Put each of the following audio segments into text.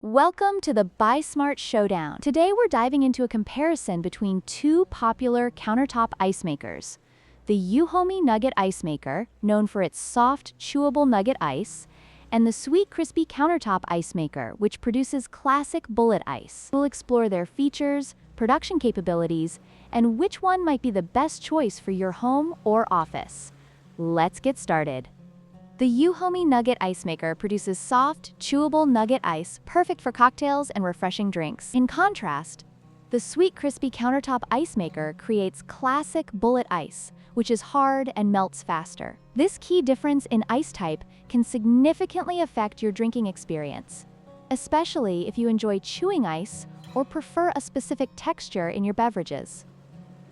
Welcome to the BuySmart Showdown. Today we're diving into a comparison between two popular countertop ice makers. The EUHOMY Nugget ice maker, known for its soft, chewable nugget ice, and the Sweetcrispy countertop ice maker, which produces classic bullet ice. We'll explore their features, production capabilities, and which one might be the best choice for your home or office. Let's get started. The EUHOMY Nugget ice maker produces soft, chewable nugget ice perfect for cocktails and refreshing drinks. In contrast, the Sweetcrispy countertop ice maker creates classic bullet ice, which is hard and melts faster. This key difference in ice type can significantly affect your drinking experience, especially if you enjoy chewing ice or prefer a specific texture in your beverages.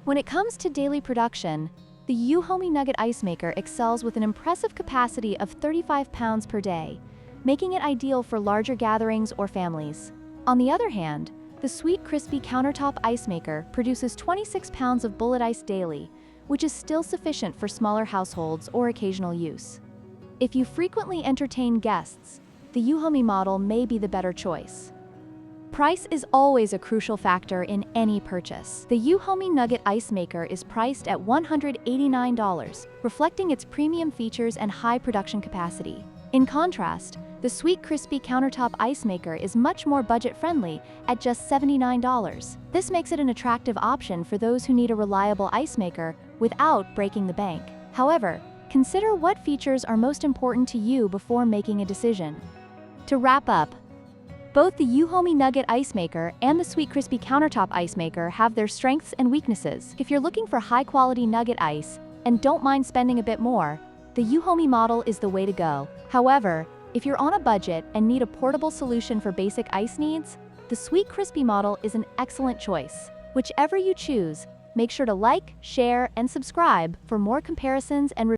When it comes to daily production, the EUHOMY Nugget ice maker excels with an impressive capacity of 35 pounds per day, making it ideal for larger gatherings or families. On the other hand, the Sweetcrispy countertop ice maker produces 26 pounds of bullet ice daily, which is still sufficient for smaller households or occasional use. If you frequently entertain guests, the EUHOMY model may be the better choice. Price is always a crucial factor in any purchase. The EUHOMY Nugget ice maker is priced at $189, reflecting its premium features and high production capacity. In contrast, the Sweetcrispy countertop ice maker is much more budget-friendly at just $79. This makes it an attractive option for those who need a reliable ice maker without breaking the bank. However, consider what features are most important to you before making a decision. To wrap up, both the EUHOMY Nugget ice maker and the Sweetcrispy countertop ice maker have their strengths and weaknesses. If you're looking for high-quality nugget ice and don't mind spending a bit more, the EUHOMY model is the way to go. However, if you're on a budget and need a portable solution for basic ice needs, the Sweetcrispy model is an excellent choice. Whichever you choose, make sure to like, share, and subscribe for more comparisons and reviews.